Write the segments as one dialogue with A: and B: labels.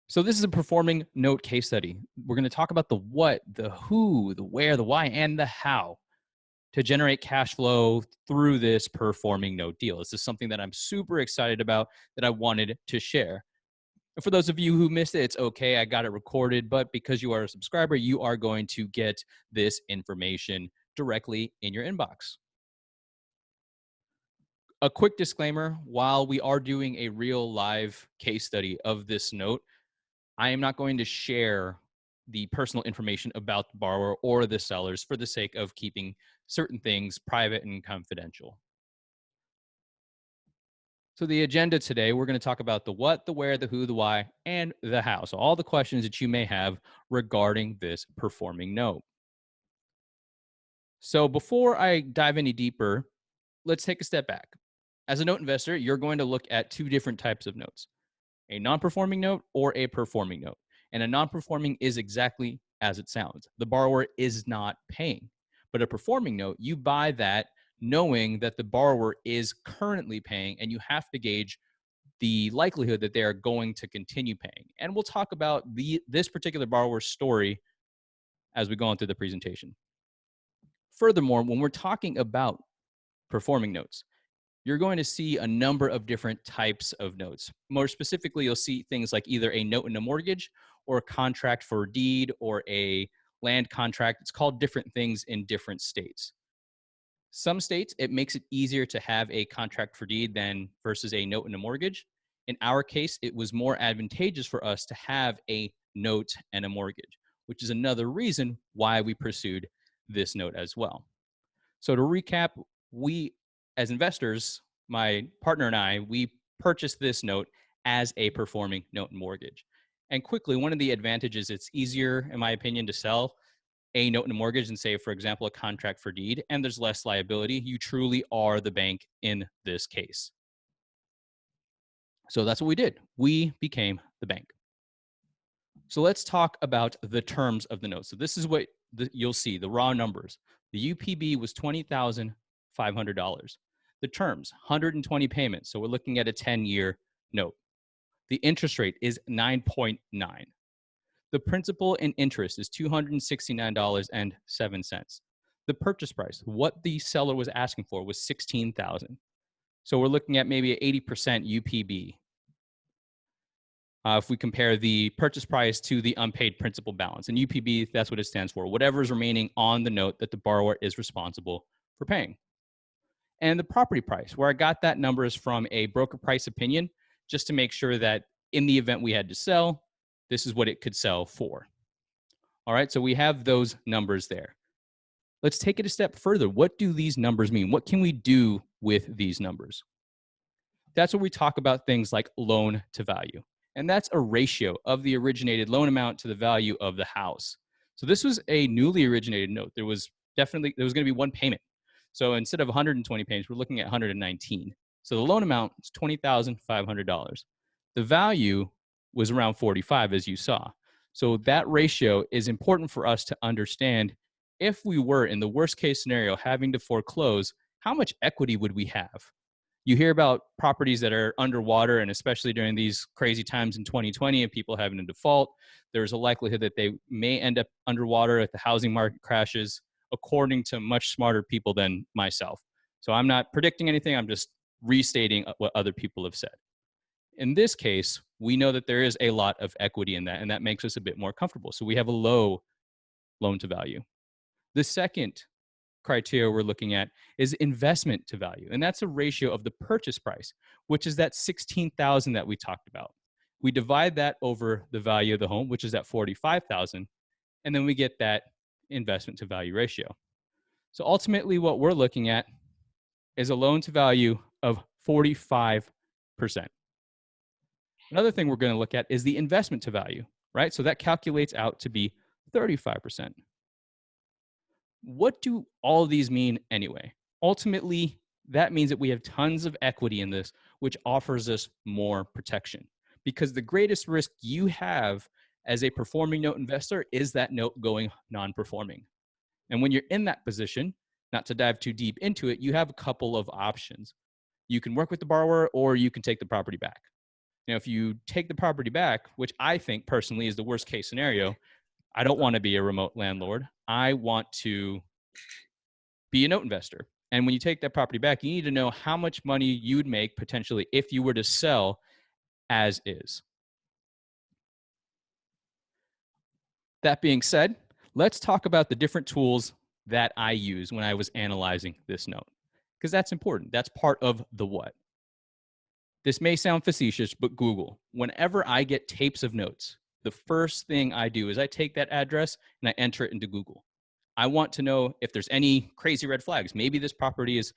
A: So this is a performing note case study. We're going to talk about the what, the who, the where, the why, and the how to generate cash flow through this performing note deal. This is something that I'm super excited about that I wanted to share. And for those of you who missed it, it's okay. I got it recorded, but because you are a subscriber, you are going to get this information directly in your inbox. A quick disclaimer, while we are doing a real live case study of this note, I am not going to share the personal information about the borrower or the sellers for the sake of keeping certain things private and confidential. So, the agenda today, we're going to talk about the what, the where, the who, the why, and the how. So, all the questions that you may have regarding this performing note. So, before I dive any deeper, let's take a step back. As a note investor, you're going to look at two different types of notes: a non performing note or a performing note. And a non performing is exactly as it sounds. The borrower is not paying. But a performing note, you buy that knowing that the borrower is currently paying, and you have to gauge the likelihood that they are going to continue paying. And we'll talk about this particular borrower's story as we go on through the presentation. Furthermore, when we're talking about performing notes, you're going to see a number of different types of notes. More specifically, you'll see things like either a note and a mortgage or a contract for a deed or a land contract. It's called different things in different states. Some states, it makes it easier to have a contract for deed than versus a note and a mortgage. In our case, it was more advantageous for us to have a note and a mortgage, which is another reason why we pursued this note as well. So to recap, we as investors, my partner and I, we purchased this note as a performing note and mortgage. And quickly, one of the advantages, it's easier, in my opinion, to sell a note and a mortgage than, say, for example, a contract for deed, and there's less liability. You truly are the bank in this case. So that's what we did. We became the bank. So let's talk about the terms of the note. So this is what you'll see, the raw numbers. The UPB was $20,500. The terms, 120 payments. So we're looking at a 10-year note. The interest rate is 9.9. The principal and interest is $269.07. The purchase price, what the seller was asking for, was $16,000. So we're looking at maybe an 80% UPB. If we compare the purchase price to the unpaid principal balance. And UPB, that's what it stands for, whatever is remaining on the note that the borrower is responsible for paying. And the property price, where I got that number is from a broker price opinion, just to make sure that in the event we had to sell, this is what it could sell for. All right, so we have those numbers there. Let's take it a step further. What do these numbers mean? What can we do with these numbers? That's where we talk about things like loan to value. And that's a ratio of the originated loan amount to the value of the house. So this was a newly originated note. There was going to be one payment. So instead of 120 payments, we're looking at 119. So the loan amount is $20,500. The value was around 45, as you saw. So that ratio is important for us to understand. If we were in the worst case scenario having to foreclose, how much equity would we have? You hear about properties that are underwater, and especially during these crazy times in 2020 and people having a default, there's a likelihood that they may end up underwater if the housing market crashes, according to much smarter people than myself. So I'm not predicting anything. I'm just restating what other people have said. In this case, we know that there is a lot of equity in that, and that makes us a bit more comfortable. So we have a low loan to value. The second criteria we're looking at is investment to value, and that's a ratio of the purchase price, which is that $16,000 that we talked about. We divide that over the value of the home, which is at $45,000, and then we get that investment to value ratio. So ultimately, what we're looking at is a loan to value of 45%. Another thing we're going to look at is the investment to value, right? So that calculates out to be 35%. What do all of these mean anyway? Ultimately, that means that we have tons of equity in this, which offers us more protection. Because the greatest risk you have as a performing note investor is that note going non-performing. And when you're in that position, not to dive too deep into it, you have a couple of options. You can work with the borrower or you can take the property back. Now, if you take the property back, which I think personally is the worst case scenario, I don't want to be a remote landlord. I want to be a note investor. And when you take that property back, you need to know how much money you'd make potentially if you were to sell as is. That being said, let's talk about the different tools that I use when I was analyzing this note, because that's important. That's part of the what. This may sound facetious, but Google, whenever I get tapes of notes, the first thing I do is I take that address and I enter it into Google. I want to know if there's any crazy red flags. Maybe this property is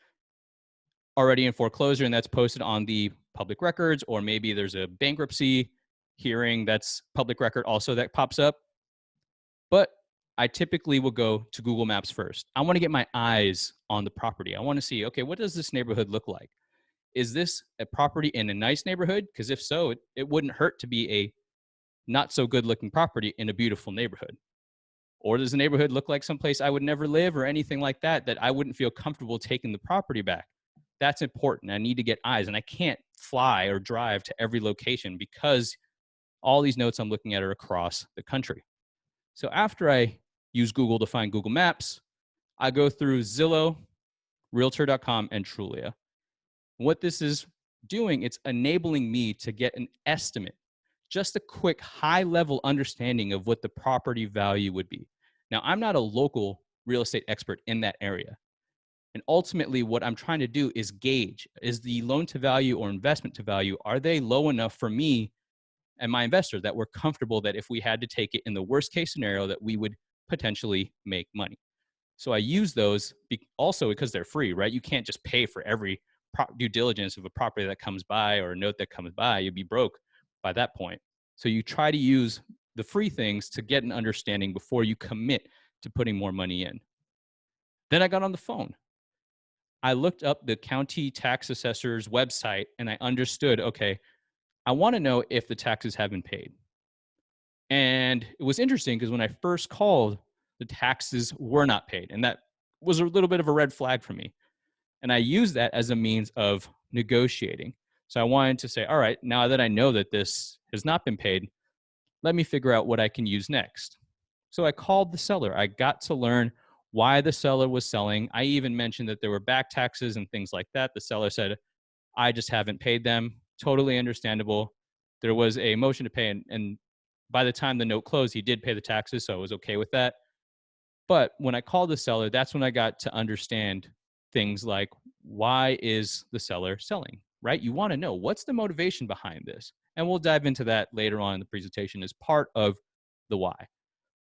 A: already in foreclosure and that's posted on the public records, or maybe there's a bankruptcy hearing that's public record also that pops up. But I typically will go to Google Maps first. I want to get my eyes on the property. I want to see, okay, what does this neighborhood look like? Is this a property in a nice neighborhood? Because if so, it wouldn't hurt to be a not so good looking property in a beautiful neighborhood. Or does the neighborhood look like someplace I would never live or anything like that, that I wouldn't feel comfortable taking the property back? That's important. I need to get eyes, and I can't fly or drive to every location because all these notes I'm looking at are across the country. So after I use Google to find Google Maps, I go through Zillow, Realtor.com, and Trulia. What this is doing, it's enabling me to get an estimate, just a quick high level understanding of what the property value would be. Now, I'm not a local real estate expert in that area. And ultimately, what I'm trying to do is gauge, is the loan to value or investment to value, are they low enough for me and my investor that we're comfortable that if we had to take it in the worst case scenario that we would potentially make money? So I use those also because they're free, right? You can't just pay for every due diligence of a property that comes by or a note that comes by. You'd be broke by that point. So you try to use the free things to get an understanding before you commit to putting more money in. Then I got on the phone. I looked up the county tax assessor's website and I understood, okay, I want to know if the taxes have been paid. And it was interesting because when I first called, the taxes were not paid. And that was a little bit of a red flag for me. And I used that as a means of negotiating. So I wanted to say, all right, now that I know that this has not been paid, let me figure out what I can use next. So I called the seller. I got to learn why the seller was selling. I even mentioned that there were back taxes and things like that. The seller said, I just haven't paid them. Totally understandable. There was a motion to pay, and by the time the note closed, he did pay the taxes, so I was okay with that. But when I called the seller, that's when I got to understand things like, why is the seller selling, right? You want to know what's the motivation behind this. And we'll dive into that later on in the presentation as part of the why.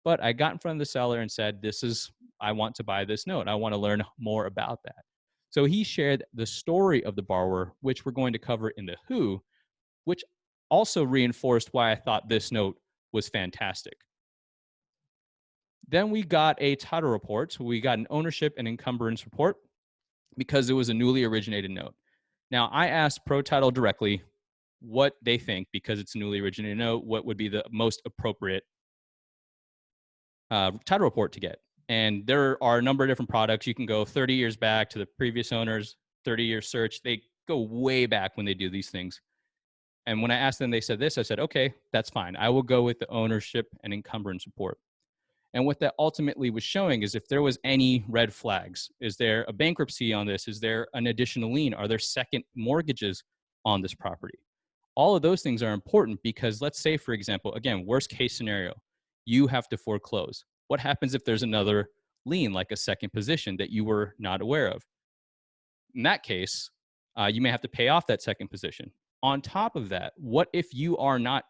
A: But I got in front of the seller and said, I want to buy this note. I want to learn more about that. So he shared the story of the borrower, which we're going to cover in the who, which also reinforced why I thought this note was fantastic. Then we got a title report. We got an ownership and encumbrance report because it was a newly originated note. Now, I asked ProTitle directly what they think, because it's a newly originated note, what would be the most appropriate title report to get. And there are a number of different products. You can go 30 years back to the previous owners, 30-year search. They go way back when they do these things. And when I asked them, they said this. I said, okay, that's fine. I will go with the ownership and encumbrance report. And what that ultimately was showing is if there was any red flags. Is there a bankruptcy on this? Is there an additional lien? Are there second mortgages on this property? All of those things are important because let's say, for example, again, worst case scenario, you have to foreclose. What happens if there's another lien, like a second position that you were not aware of? In that case, you may have to pay off that second position. On top of that, what if you are not,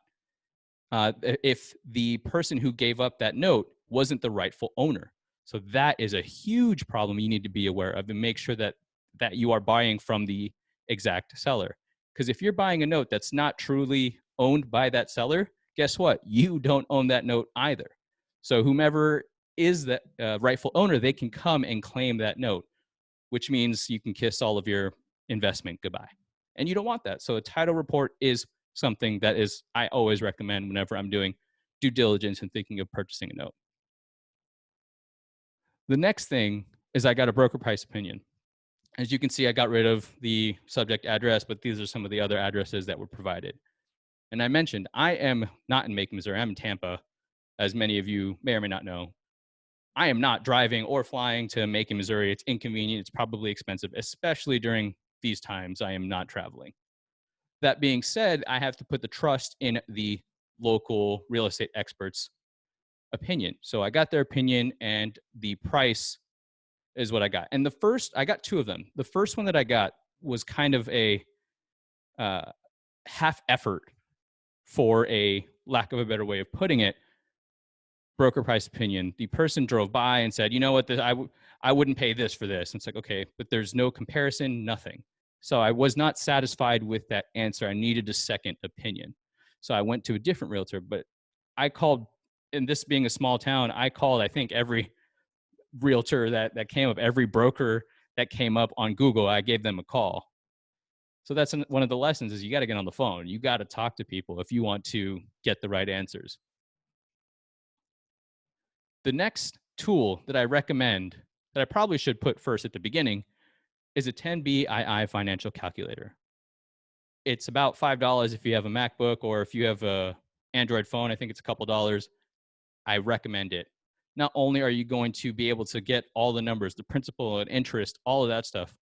A: if the person who gave up that note wasn't the rightful owner? So that is a huge problem you need to be aware of and make sure that you are buying from the exact seller. Because if you're buying a note that's not truly owned by that seller, guess what? You don't own that note either. So whomever is the rightful owner, they can come and claim that note, which means you can kiss all of your investment goodbye. And you don't want that. So a title report is something that I always recommend whenever I'm doing due diligence and thinking of purchasing a note. The next thing is I got a broker price opinion. As you can see, I got rid of the subject address, but these are some of the other addresses that were provided. And I mentioned I am not in Macon, Missouri. I'm in Tampa, as many of you may or may not know. I am not driving or flying to Macon, Missouri. It's inconvenient. It's probably expensive, especially during these times. I am not traveling. That being said, I have to put the trust in the local real estate experts' opinion. So I got their opinion, and the price is what I got. And I got two of them. The first one that I got was kind of a uh, half effort, for a lack of a better way of putting it, broker price opinion. The person drove by and said, you know what, I wouldn't pay this for this. And it's like, okay, but there's no comparison, nothing. So I was not satisfied with that answer. I needed a second opinion. So I went to a different realtor, but I called, and this being a small town, I called, I think, every realtor that came up, every broker that came up on Google, I gave them a call. So that's one of the lessons is you got to get on the phone. You got to talk to people if you want to get the right answers. The next tool that I recommend that I probably should put first at the beginning is a 10BII financial calculator. It's about $5 if you have a MacBook, or if you have a Android phone, I think it's a couple dollars. I recommend it. Not only are you going to be able to get all the numbers, the principal and interest, all of that stuff,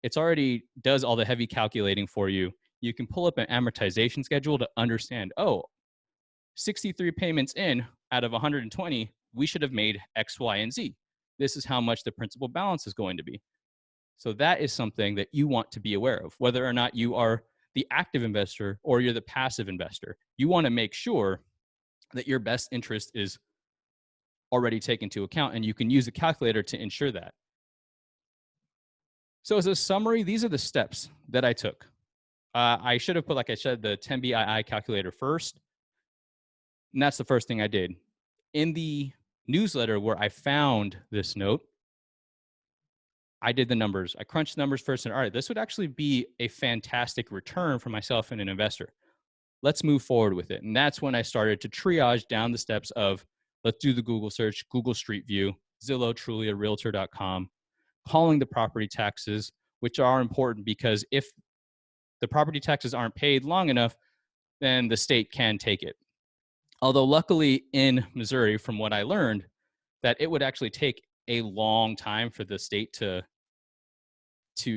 A: it's already does all the heavy calculating for you. You can pull up an amortization schedule to understand, oh, 63 payments in out of 120, we should have made X, Y, and Z. This is how much the principal balance is going to be. So that is something that you want to be aware of, whether or not you are the active investor or you're the passive investor. You want to make sure that your best interest is already taken into account, and you can use a calculator to ensure that. So as a summary, these are the steps that I took. I should have put, like I said, the 10BII calculator first. And that's the first thing I did. In the newsletter where I found this note, I did the numbers. I crunched the numbers first and all right, this would actually be a fantastic return for myself and an investor. Let's move forward with it. And that's when I started to triage down the steps of let's do the Google search, Google Street View, Zillow, Trulia, Realtor.com, calling the property taxes, which are important because if the property taxes aren't paid long enough, then the state can take it. Although luckily in Missouri, from what I learned, that it would actually take a long time for the state to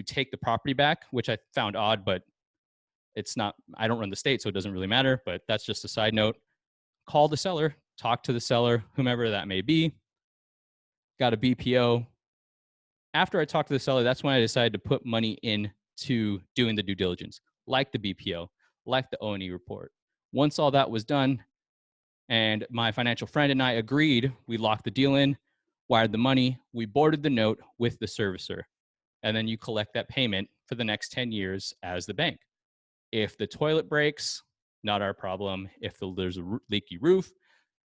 A: take the property back, which I found odd, but it's not, I don't run the state, so it doesn't really matter, but that's just a side note. Call the seller, talk to the seller, whomever that may be, got a BPO. After I talked to the seller, that's when I decided to put money into doing the due diligence, like the BPO, like the O&E report. Once all that was done, and my financial friend and I agreed, we locked the deal in, wired the money, we boarded the note with the servicer, and then you collect that payment for the next 10 years as the bank. If the toilet breaks, not our problem. If there's a leaky roof,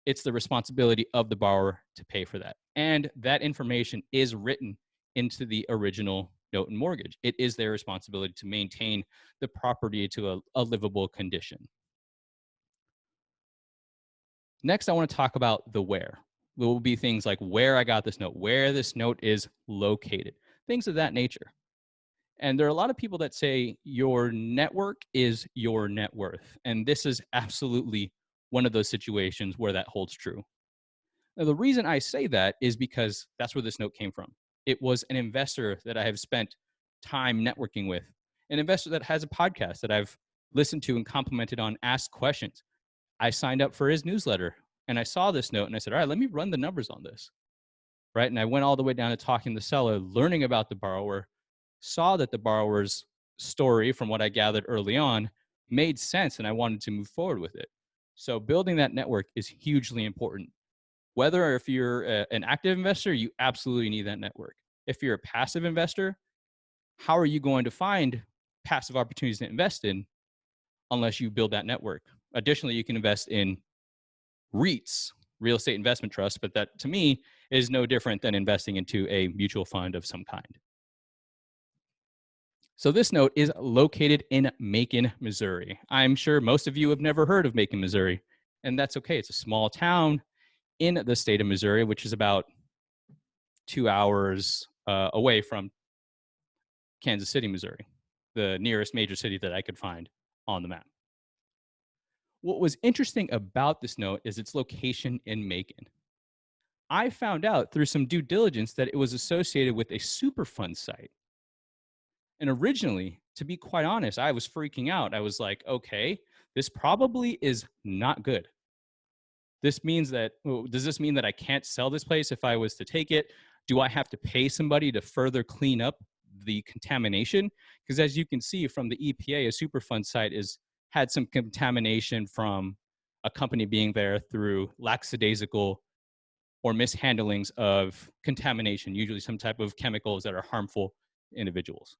A: it's the responsibility of the borrower to pay for that. And that information is written into the original note and mortgage. It is their responsibility to maintain the property to a livable condition. Next, I want to talk about the where. There will be things like where I got this note, where this note is located, things of that nature. And there are a lot of people that say your network is your net worth. And this is absolutely one of those situations where that holds true. Now, the reason I say that is because that's where this note came from. It was an investor that I have spent time networking with, an investor that has a podcast that I've listened to and complimented on, asked questions. I signed up for his newsletter and I saw this note and I said, all right, let me run the numbers on this. Right. And I went all the way down to talking to the seller, learning about the borrower, saw that the borrower's story, from what I gathered early on, made sense and I wanted to move forward with it. So building that network is hugely important. Whether if you're an active investor, you absolutely need that network. If you're a passive investor, how are you going to find passive opportunities to invest in unless you build that network? Additionally, you can invest in REITs, real estate investment trusts, but that to me is no different than investing into a mutual fund of some kind. So this note is located in Macon, Missouri. I'm sure most of you have never heard of Macon, Missouri, and that's okay. It's a small town in the state of Missouri, which is about 2 hours away from Kansas City, Missouri, the nearest major city that I could find on the map. What was interesting about this note is its location in Macon. I found out through some due diligence that it was associated with a Superfund site. And originally, to be quite honest, I was freaking out. I was like, okay, this probably is not good. This means that, does this mean that I can't sell this place if I was to take it? Do I have to pay somebody to further clean up the contamination? Because as you can see from the EPA, a Superfund site is had some contamination from a company being there through lackadaisical or mishandlings of contamination, usually some type of chemicals that are harmful to individuals.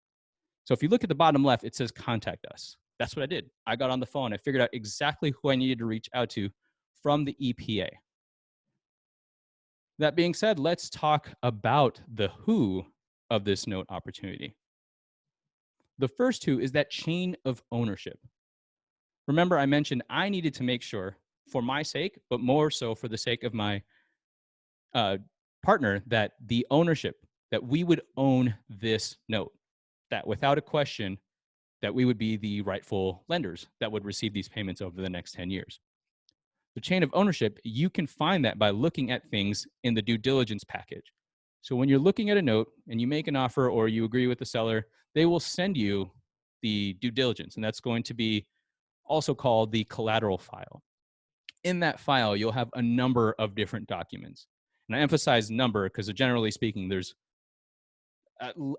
A: So if you look at the bottom left, it says contact us. That's what I did. I got on the phone. I figured out exactly who I needed to reach out to from the EPA. That being said, let's talk about the who of this note opportunity. The first who is that chain of ownership. Remember, I mentioned I needed to make sure for my sake, but more so for the sake of my uh, partner, that the ownership, that we would own this note, that without a question, that we would be the rightful lenders that would receive these payments over the next 10 years. The chain of ownership, you can find that by looking at things in the due diligence package. So when you're looking at a note and you make an offer or you agree with the seller, they will send you the due diligence, and that's going to be also called the collateral file. In that file, you'll have a number of different documents. And I emphasize number because generally speaking, there's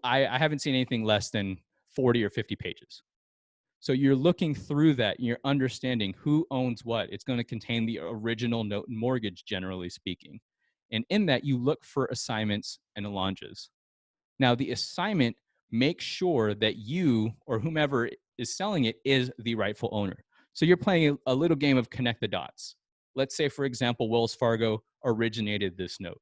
A: I haven't seen anything less than 40 or 50 pages. So you're looking through that, and you're understanding who owns what. It's going to contain the original note and mortgage, generally speaking. And in that, you look for assignments and allonges. Now, the assignment makes sure that you or whomever is selling it is the rightful owner. So you're playing a little game of connect the dots. Let's say, for example, Wells Fargo originated this note.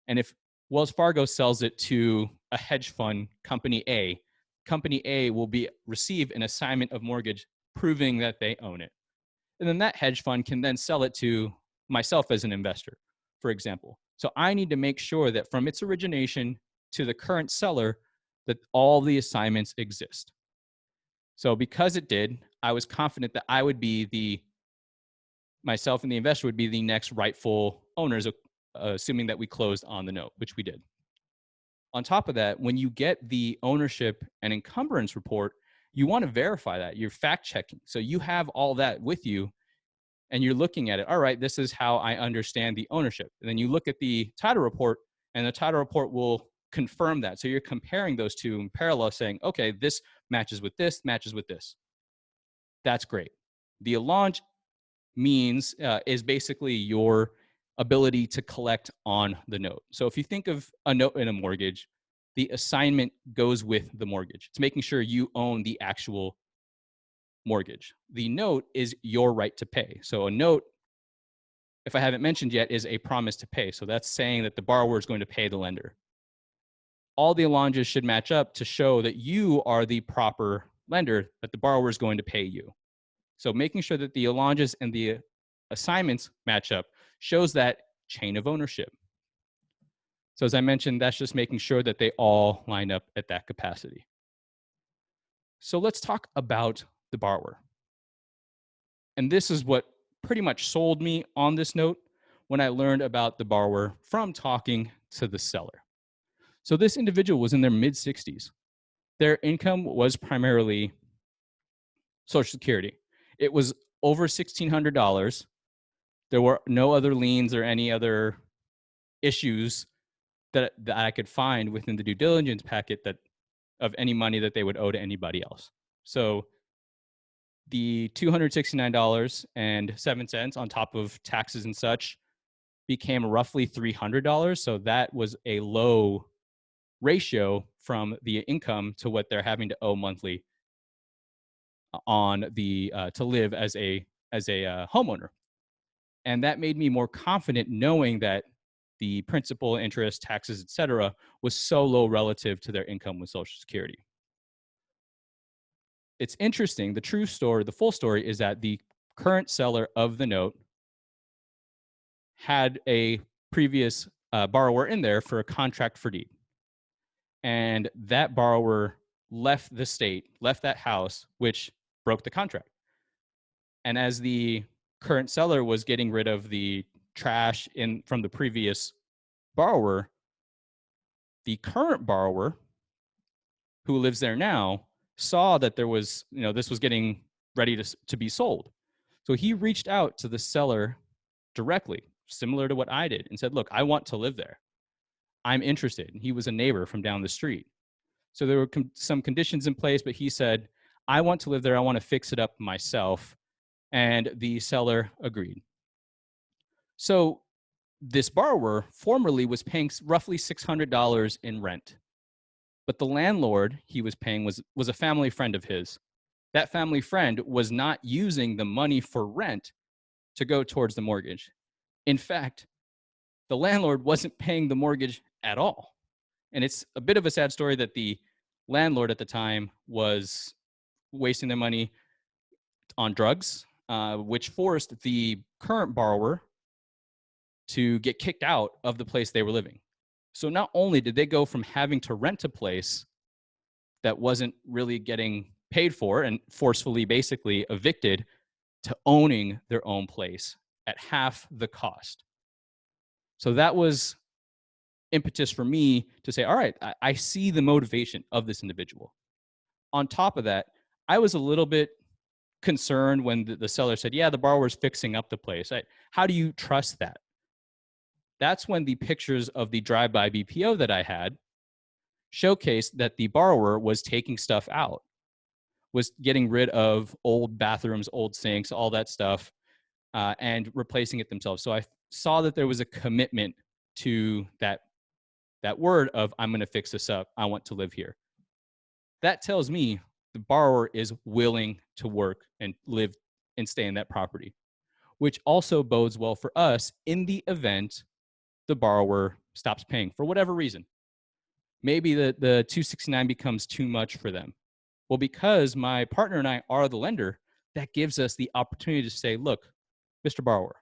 A: And if Wells Fargo sells it to a hedge fund, Company A will receive an assignment of mortgage proving that they own it. And then that hedge fund can then sell it to myself as an investor, for example. So I need to make sure that from its origination to the current seller, that all the assignments exist. So because it did, I was confident that I would be myself and the investor would be the next rightful owners, assuming that we closed on the note, which we did. On top of that, when you get the ownership and encumbrance report, you want to verify that. You're fact checking. So you have all that with you and you're looking at it. All right, this is how I understand the ownership. And then you look at the title report and the title report will confirm that. So you're comparing those two in parallel saying, okay, this matches with this, matches with this. That's great. The allonge means is basically your ability to collect on the note. So if you think of a note in a mortgage, the assignment goes with the mortgage. It's making sure you own the actual mortgage. The note is your right to pay. So a note, if I haven't mentioned yet, is a promise to pay. So that's saying that the borrower is going to pay the lender. All the allonges should match up to show that you are the proper lender, that the borrower is going to pay you. So making sure that the allonges and the assignments match up shows that chain of ownership. So as I mentioned, that's just making sure that they all line up at that capacity. So let's talk about the borrower. And this is what pretty much sold me on this note when I learned about the borrower from talking to the seller. So this individual was in their mid 60s. Their income was primarily Social Security. It was over $1,600. There were no other liens or any other issues that I could find within the due diligence packet that of any money that they would owe to anybody else. So the $269.07 on top of taxes and such became roughly $300. So that was a low ratio from the income to what they're having to owe monthly on the to live as a homeowner. And that made me more confident knowing that the principal, interest, taxes, et cetera, was so low relative to their income with Social Security. It's interesting. The true story, the full story, is that the current seller of the note had a previous borrower in there for a contract for deed. And that borrower left the state, left that house, which broke the contract. And as the current seller was getting rid of the trash from the previous borrower, the current borrower who lives there now saw that there was, this was getting ready to be sold. So he reached out to the seller directly, similar to what I did, and said, look, I want to live there. I'm interested. And he was a neighbor from down the street. So there were some conditions in place, but he said, I want to live there. I want to fix it up myself. And the seller agreed. So this borrower formerly was paying roughly $600 in rent, but the landlord he was paying was a family friend of his. That family friend was not using the money for rent to go towards the mortgage. In fact, the landlord wasn't paying the mortgage at all. And it's a bit of a sad story that the landlord at the time was wasting their money on drugs, which forced the current borrower to get kicked out of the place they were living. So not only did they go from having to rent a place that wasn't really getting paid for and forcefully basically evicted to owning their own place at half the cost. So that was impetus for me to say, all right, I see the motivation of this individual. On top of that, I was a little bit concerned when the seller said, yeah, the borrower's fixing up the place. How do you trust that? That's when the pictures of the drive-by BPO that I had showcased that the borrower was taking stuff out, was getting rid of old bathrooms, old sinks, all that stuff, and replacing it themselves. So I saw that there was a commitment to that word of, I'm going to fix this up. I want to live here. That tells me the borrower is willing to work and live and stay in that property, which also bodes well for us in the event the borrower stops paying for whatever reason. Maybe the 269 becomes too much for them. Well, because my partner and I are the lender, that gives us the opportunity to say, look, Mr. Borrower,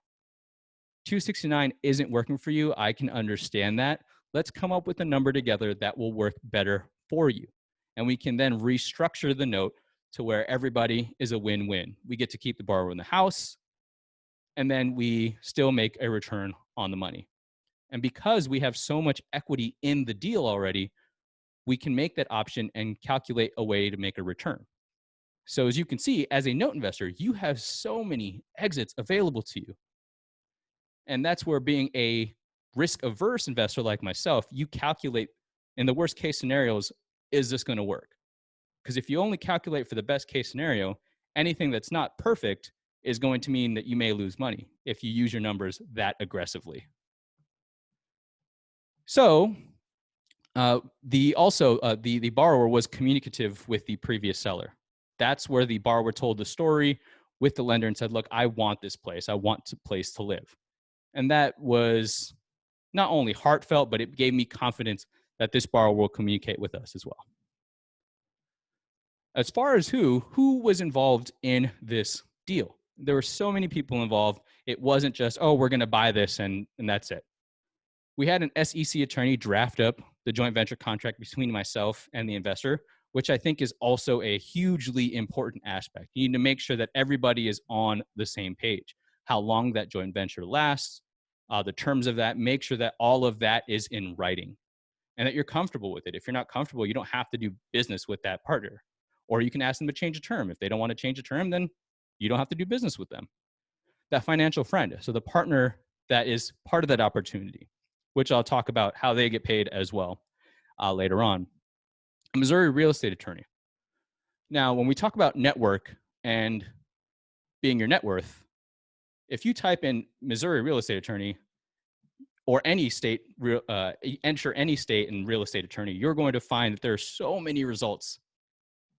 A: 269 isn't working for you. I can understand that. Let's come up with a number together that will work better for you. And we can then restructure the note to where everybody is a win-win. We get to keep the borrower in the house, and then we still make a return on the money. And because we have so much equity in the deal already, we can make that option and calculate a way to make a return. So as you can see, as a note investor, you have so many exits available to you. And that's where, being a risk-averse investor like myself, you calculate in the worst case scenarios, is this going to work? Because if you only calculate for the best case scenario, anything that's not perfect is going to mean that you may lose money if you use your numbers that aggressively. So the borrower was communicative with the previous seller. That's where the borrower told the story with the lender and said, look, I want this place. I want a place to live. And that was not only heartfelt, but it gave me confidence that this borrower will communicate with us as well. As far as who was involved in this deal, there were so many people involved. It wasn't just, oh, we're going to buy this and that's it. We had an SEC attorney draft up the joint venture contract between myself and the investor, which I think is also a hugely important aspect. You need to make sure that everybody is on the same page. How long that joint venture lasts, the terms of that, make sure that all of that is in writing and that you're comfortable with it. If you're not comfortable, you don't have to do business with that partner. Or you can ask them to change a term. If they don't want to change a term, then you don't have to do business with them. That financial friend, so the partner that is part of that opportunity, which I'll talk about how they get paid as well later on. A Missouri real estate attorney. Now, when we talk about network and being your net worth, if you type in Missouri real estate attorney or any state, enter any state and real estate attorney, you're going to find that there are so many results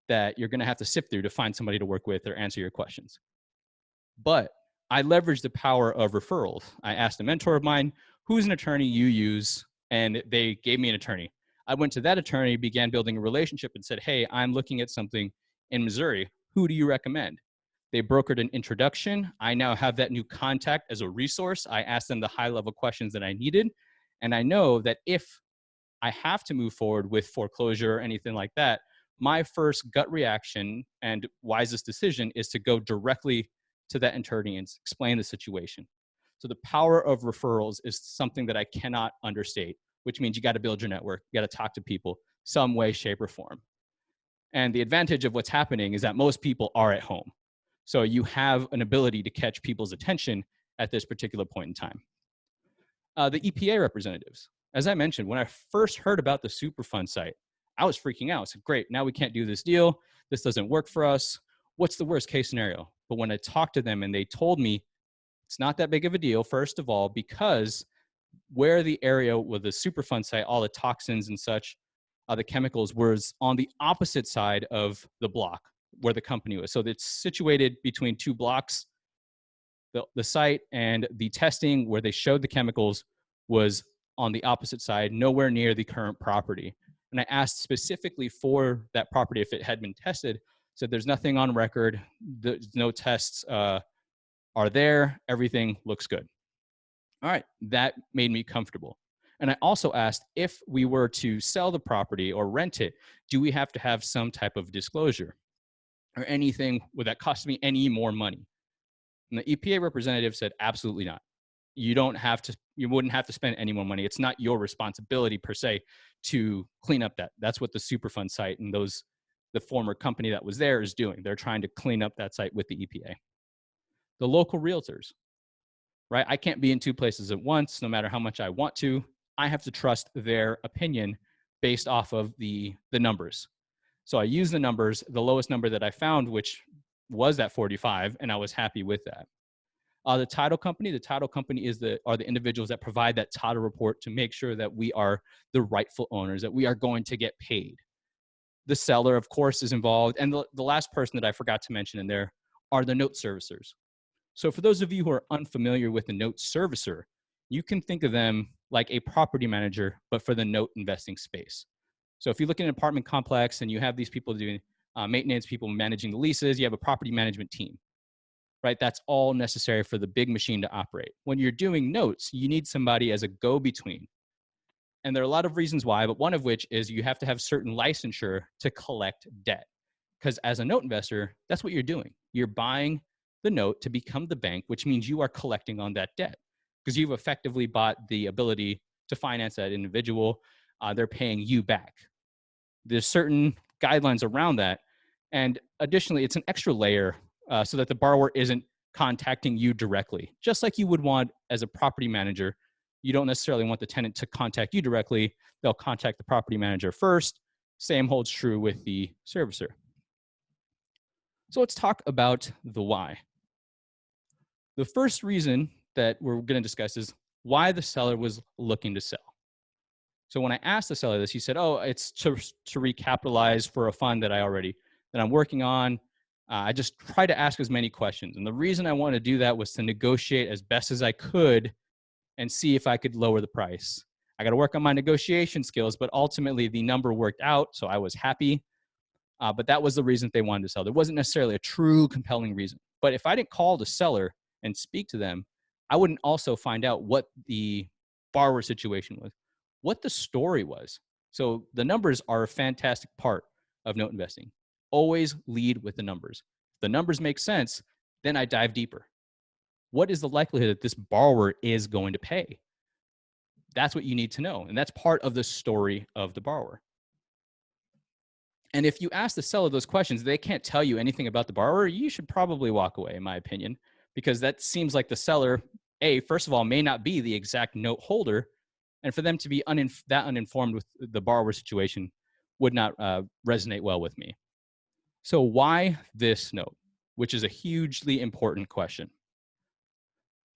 A: that you're going to have to sift through to find somebody to work with or answer your questions. But I leveraged the power of referrals. I asked a mentor of mine, who's an attorney you use? And they gave me an attorney. I went to that attorney, began building a relationship and said, hey, I'm looking at something in Missouri. Who do you recommend? They brokered an introduction. I now have that new contact as a resource. I asked them the high-level questions that I needed. And I know that if I have to move forward with foreclosure or anything like that, my first gut reaction and wisest decision is to go directly to that attorney and explain the situation. So the power of referrals is something that I cannot understate, which means you got to build your network. You got to talk to people some way, shape, or form. And the advantage of what's happening is that most people are at home. So you have an ability to catch people's attention at this particular point in time. The EPA representatives. As I mentioned, when I first heard about the Superfund site, I was freaking out. I said, great, now we can't do this deal. This doesn't work for us. What's the worst case scenario? But when I talked to them and they told me it's not that big of a deal, first of all, because where the area with the Superfund site, all the toxins and such, the chemicals was on the opposite side of the block where the company was. So it's situated between two blocks. The site and the testing where they showed the chemicals was on the opposite side, nowhere near the current property. And I asked specifically for that property if it had been tested. Said there's nothing on record, no tests are there, everything looks good. All right, that made me comfortable. And I also asked if we were to sell the property or rent it, do we have to have some type of disclosure or anything would that cost me any more money? And the EPA representative said, absolutely not. You wouldn't have to spend any more money. It's not your responsibility per se to clean up that. That's what the Superfund site and the former company that was there is doing. They're trying to clean up that site with the EPA. The local realtors, right? I can't be in two places at once, no matter how much I want to. I have to trust their opinion based off of the numbers. So I use the numbers, the lowest number that I found, which was at 45, and I was happy with that. The title company are the individuals that provide that title report to make sure that we are the rightful owners, that we are going to get paid. The seller, of course, is involved. And the last person that I forgot to mention in there are the note servicers. So for those of you who are unfamiliar with the note servicer, you can think of them like a property manager, but for the note investing space. So if you look at an apartment complex and you have these people doing maintenance, people managing the leases, you have a property management team, right? That's all necessary for the big machine to operate. When you're doing notes, you need somebody as a go-between. And there are a lot of reasons why, but one of which is you have to have certain licensure to collect debt. Because as a note investor, that's what you're doing. You're buying the note to become the bank, which means you are collecting on that debt because you've effectively bought the ability to finance that individual. They're paying you back. There's certain guidelines around that. And additionally, it's an extra layer so that the borrower isn't contacting you directly. Just like you would want as a property manager, you don't necessarily want the tenant to contact you directly. They'll contact the property manager first. Same holds true with the servicer. So let's talk about the why. The first reason that we're going to discuss is why the seller was looking to sell. So when I asked the seller this, he said, oh, it's to recapitalize for a fund that I'm working on. I just try to ask as many questions. And the reason I wanted to do that was to negotiate as best as I could and see if I could lower the price. I got to work on my negotiation skills, but ultimately the number worked out. So I was happy. But that was the reason they wanted to sell. There wasn't necessarily a true compelling reason. But if I didn't call the seller and speak to them, I wouldn't also find out what the borrower situation was, what the story was. So the numbers are a fantastic part of note investing. Always lead with the numbers. If the numbers make sense, then I dive deeper. What is the likelihood that this borrower is going to pay? That's what you need to know. And that's part of the story of the borrower. And if you ask the seller those questions, they can't tell you anything about the borrower, you should probably walk away, in my opinion, because that seems like the seller, first of all, may not be the exact note holder. And for them to be that uninformed with the borrower situation would not resonate well with me. So why this note, which is a hugely important question?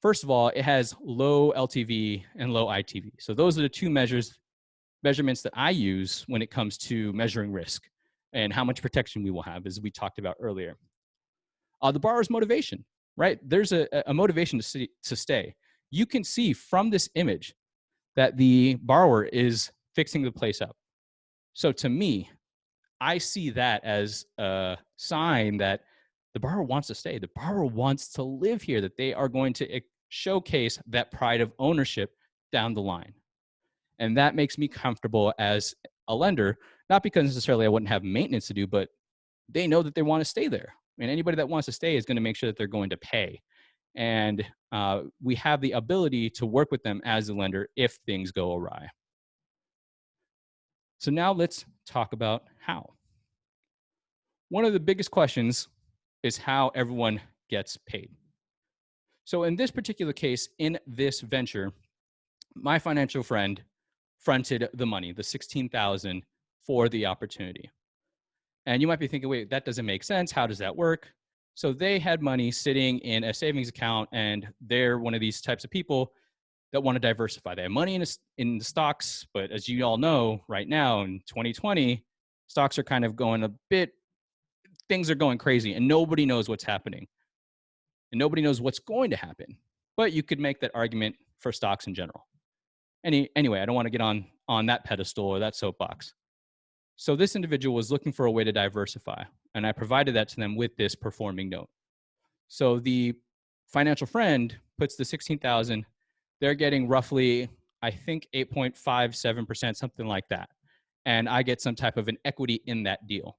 A: First of all, it has low LTV and low ITV. So those are the two measurements that I use when it comes to measuring risk and how much protection we will have, as we talked about earlier. The borrower's motivation, right? There's a motivation to stay. You can see from this image that the borrower is fixing the place up. So to me, I see that as a sign that the borrower wants to stay. The borrower wants to live here, that they are going to showcase that pride of ownership down the line. And that makes me comfortable as a lender, not because necessarily I wouldn't have maintenance to do, but they know that they want to stay there. And anybody that wants to stay is going to make sure that they're going to pay. And we have the ability to work with them as a lender if things go awry. So now let's talk about how. One of the biggest questions is how everyone gets paid. So in this particular case, in this venture, my financial friend fronted the money, the $16,000 for the opportunity. And you might be thinking, wait, that doesn't make sense. How does that work? So they had money sitting in a savings account, and they're one of these types of people that want to diversify. They have money in the stocks, but as you all know, right now in 2020, stocks are kind of going a bit, things are going crazy, and nobody knows what's happening. And nobody knows what's going to happen. But you could make that argument for stocks in general. Anyway, I don't want to get on that pedestal or that soapbox. So this individual was looking for a way to diversify, and I provided that to them with this performing note. So the financial friend puts the 16,000, they're getting roughly, I think 8.57%, something like that. And I get some type of an equity in that deal.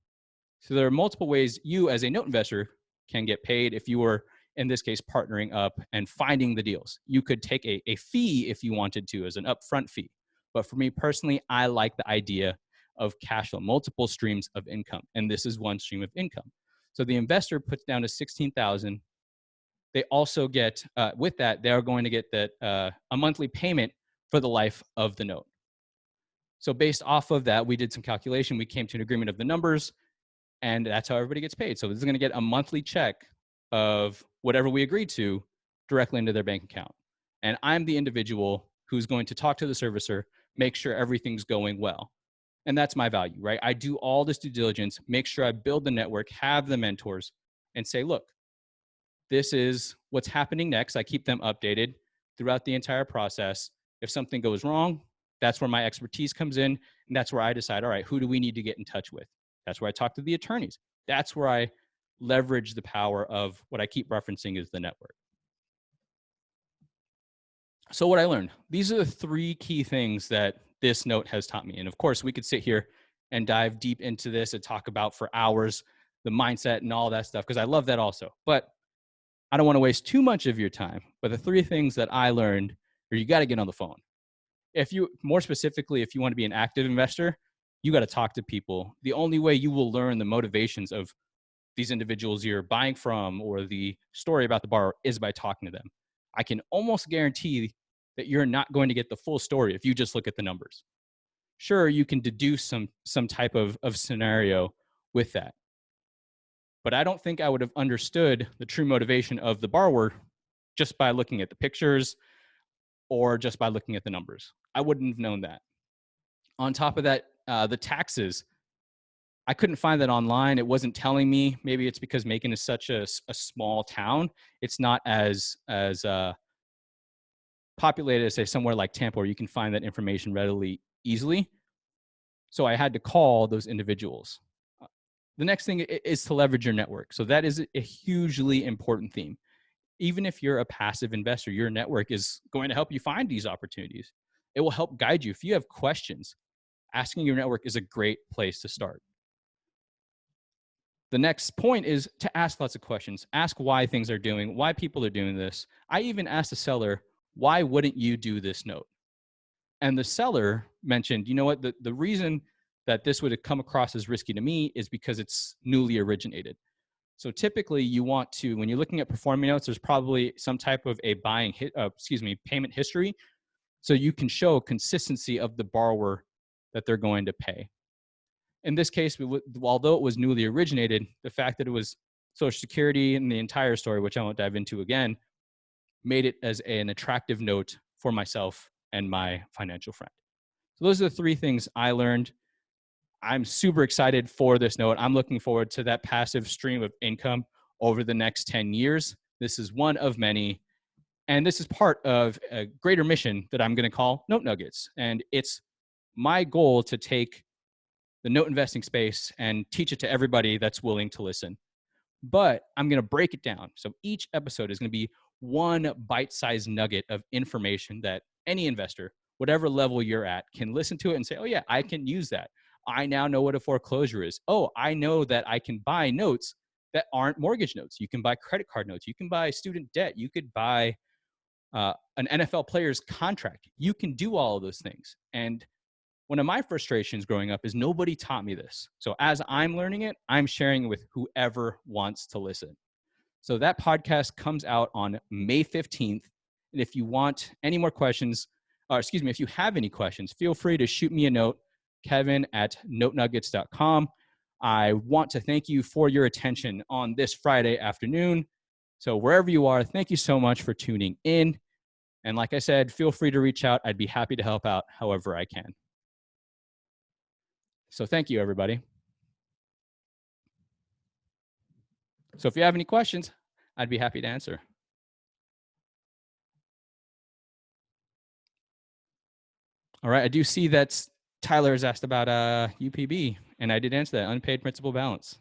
A: So there are multiple ways you as a note investor can get paid if you were, in this case, partnering up and finding the deals. You could take a fee if you wanted to as an upfront fee. But for me personally, I like the idea of cash flow, multiple streams of income. And this is one stream of income. So the investor puts down a 16,000. They also get, with that, they're going to get that a monthly payment for the life of the note. So based off of that, we did some calculation. We came to an agreement of the numbers, and that's how everybody gets paid. So this is going to get a monthly check of whatever we agreed to directly into their bank account. And I'm the individual who's going to talk to the servicer, make sure everything's going well. And that's my value, right? I do all this due diligence, make sure I build the network, have the mentors, and say, look, this is what's happening next. I keep them updated throughout the entire process. If something goes wrong, that's where my expertise comes in. And that's where I decide, all right, who do we need to get in touch with? That's where I talk to the attorneys. That's where I leverage the power of what I keep referencing is the network. So what I learned, these are the three key things that this note has taught me. And of course, we could sit here and dive deep into this and talk about for hours the mindset and all that stuff, because I love that also. But I don't want to waste too much of your time. But the three things that I learned are you got to get on the phone. If you, more specifically, if you want to be an active investor, you got to talk to people. The only way you will learn the motivations of these individuals you're buying from or the story about the borrower is by talking to them. I can almost guarantee that you're not going to get the full story if you just look at the numbers. Sure, you can deduce some type of scenario with that. But I don't think I would have understood the true motivation of the borrower just by looking at the pictures or just by looking at the numbers. I wouldn't have known that. On top of that, the taxes, I couldn't find that online. It wasn't telling me. Maybe it's because Macon is such a small town. It's not as populated as, say, somewhere like Tampa, where you can find that information readily, easily. So I had to call those individuals. The next thing is to leverage your network. So that is a hugely important theme. Even if you're a passive investor, your network is going to help you find these opportunities. It will help guide you. If you have questions, asking your network is a great place to start. The next point is to ask lots of questions. Ask why things are doing, why people are doing this. I even asked the seller, why wouldn't you do this note? And the seller mentioned, you know what, the reason that this would have come across as risky to me is because it's newly originated. So typically you want to, when you're looking at performing notes, there's probably some type of a payment history. So you can show consistency of the borrower that they're going to pay. In this case, although it was newly originated, the fact that it was Social Security and the entire story, which I won't dive into again, made it as an attractive note for myself and my financial friend. So those are the three things I learned. I'm super excited for this note. I'm looking forward to that passive stream of income over the next 10 years. This is one of many. And this is part of a greater mission that I'm going to call Note Nuggets. And it's my goal to take the note investing space and teach it to everybody that's willing to listen. But I'm going to break it down. So each episode is going to be one bite-sized nugget of information that any investor, whatever level you're at, can listen to it and say, oh yeah, I can use that. I now know what a foreclosure is. Oh, I know that I can buy notes that aren't mortgage notes. You can buy credit card notes. You can buy student debt. You could buy an NFL player's contract. You can do all of those things. And one of my frustrations growing up is nobody taught me this. So as I'm learning it, I'm sharing it with whoever wants to listen. So that podcast comes out on May 15th. And if you want any more questions, or excuse me, if you have any questions, feel free to shoot me a note, kevin@notenuggets.com. I want to thank you for your attention on this Friday afternoon. So wherever you are, thank you so much for tuning in. And like I said, feel free to reach out. I'd be happy to help out however I can. So thank you, everybody. So if you have any questions, I'd be happy to answer. All right, I do see that Tyler has asked about UPB, and I did answer that, unpaid principal balance.